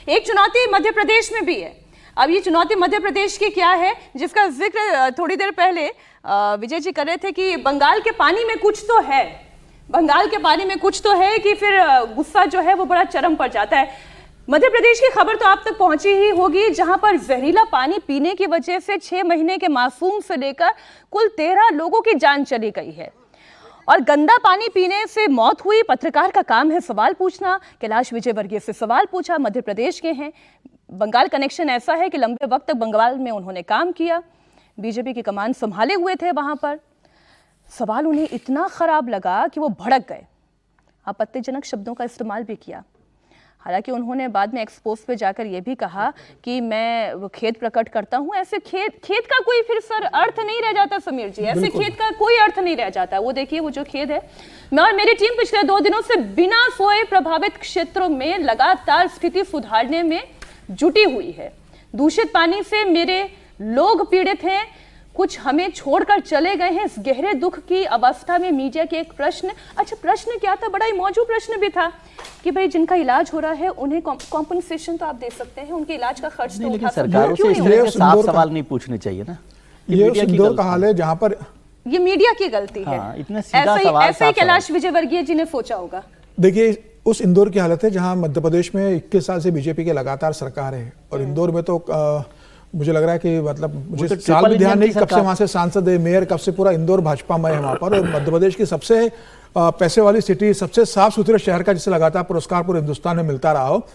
एक चुनौती मध्य प्रदेश में भी है। अब ये चुनौती मध्य प्रदेश की क्या है, जिसका जिक्र थोड़ी देर पहले विजय जी कर रहे थे कि बंगाल के पानी में कुछ तो है, बंगाल के पानी में कुछ तो है कि फिर गुस्सा जो है वो बड़ा चरम पर जाता है। मध्य प्रदेश की खबर तो आप तक पहुंची ही होगी, जहां पर जहरीला पानी पीने की वजह से 6 महीने के मासूम से लेकर कुल 13 लोगों की जान चली गई है और गंदा पानी पीने से मौत हुई। पत्रकार का काम है सवाल पूछना। कैलाश विजयवर्गीय से सवाल पूछा, मध्य प्रदेश के हैं, बंगाल कनेक्शन ऐसा है कि लंबे वक्त तक बंगाल में उन्होंने काम किया, बीजेपी की कमान संभाले हुए थे वहां पर। सवाल उन्हें इतना खराब लगा कि वो भड़क गए, आपत्तिजनक शब्दों का इस्तेमाल भी किया। हालांकि उन्होंने बाद में एक्सपोज पे जाकर यह भी कहा कि मैं खेद प्रकट करता हूं। ऐसे खेद का कोई फिर सर अर्थ नहीं रह जाता समीर जी, ऐसे खेद का कोई अर्थ नहीं रह जाता। वो देखिए वो जो खेद है, मैं और मेरी टीम पिछले 2 दिनों से बिना सोए प्रभावित क्षेत्रों में लगातार स्थिति सुधारने में जुटी हुई है। दूषित पानी से मेरे लोग पीड़ित हैं, कुछ हमें छोड़कर चले गए हैं। इस गहरे दुख की अवस्था में मीडिया के एक प्रश्न, अच्छा प्रश्न क्या था, बड़ा ही मौजूद प्रश्न भी था कि भाई जिनका इलाज हो रहा है उन्हें कॉम्पनसेशन तो आप दे सकते हैं, उनके इलाज का खर्च तो उठा सकते हैं, क्यों नहीं? साफ सवाल नहीं पूछने चाहिए ना, ये इंदौर का हाल है जहां पर ये मीडिया की गलती है। इतना सीधा सवाल ऐसे ही कैलाश विजयवर्गीय जी ने सोचा होगा। देखिए उस इंदौर की हालत है जहां मध्य प्रदेश में 21 साल से बीजेपी की लगातार सरकार है और इंदौर में तो मुझे लग रहा है कि मतलब मुझे तो साल भी ध्यान नहीं कब से वहां से सांसद है, मेयर कब से, पूरा इंदौर भाजपा में है वहां पर। और मध्य प्रदेश की सबसे पैसे वाली सिटी, सबसे साफ सुथरे शहर का जिसे लगातार पुरस्कार पूरे हिंदुस्तान में मिलता रहा हो,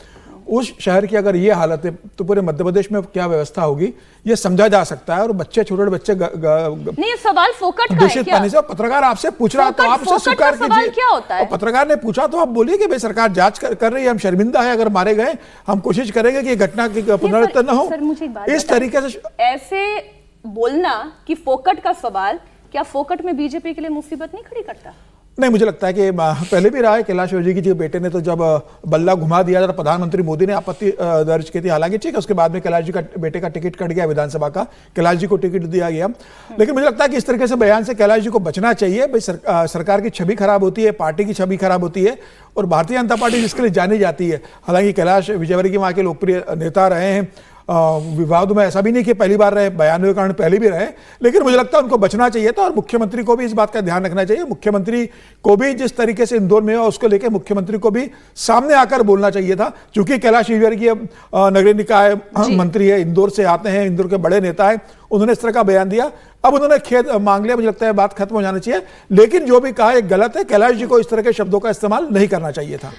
उस शहर की अगर ये हालत है तो पूरे मध्य प्रदेश में क्या व्यवस्था होगी ये समझा जा सकता है। और बच्चे, छोटे बच्चे नहीं, सवाल फोकट का दूषित पानी से, पत्रकार आपसे पूछ रहा तो आप उसे स्वीकार कीजिए। क्या होता है? पत्रकार ने पूछा तो आप बोलिए कि भाई सरकार जांच कर रही है, हम शर्मिंदा है अगर मारे गए, हम कोशिश करेंगे कि घटना की पुनरावृत्ति न हो। इस तरीके से ऐसे बोलना कि फोकट का सवाल, क्या फोकट में बीजेपी के लिए मुसीबत नहीं खड़ी करता? नहीं, मुझे लगता है कि पहले भी रहा है। कैलाश विजयवर्गीय जी के बेटे ने तो जब बल्ला घुमा दिया था, प्रधानमंत्री मोदी ने आपत्ति दर्ज की थी। हालांकि ठीक है, उसके बाद में कैलाश जी का बेटे का टिकट कट गया विधानसभा का, कैलाश जी को टिकट दिया गया। लेकिन मुझे लगता है कि इस तरीके से बयान से कैलाश जी को बचना चाहिए। भाई सरकार की छवि खराब होती है, पार्टी की छवि खराब होती है और भारतीय जनता पार्टी जिसके लिए जानी जाती है। हालांकि कैलाश विजयवर्गीय वहाँ के लोकप्रिय नेता रहे हैं, विवाद में ऐसा भी नहीं कि पहली बार रहे, बयानों के कारण पहले भी रहे, लेकिन मुझे लगता है उनको बचना चाहिए था। और मुख्यमंत्री को भी इस बात का ध्यान रखना चाहिए। मुख्यमंत्री को भी जिस तरीके से इंदौर में हो उसको लेकर मुख्यमंत्री को भी सामने आकर बोलना चाहिए था। क्योंकि कैलाश विजयवर्गीय नगरीय निकाय मंत्री है, इंदौर से आते हैं, इंदौर के बड़े नेता है, उन्होंने इस तरह का बयान दिया, अब उन्होंने खेद मांग लिया। मुझे लगता है बात खत्म हो जानी चाहिए, लेकिन जो भी कहा एक गलत है। कैलाश जी को इस तरह के शब्दों का इस्तेमाल नहीं करना चाहिए था।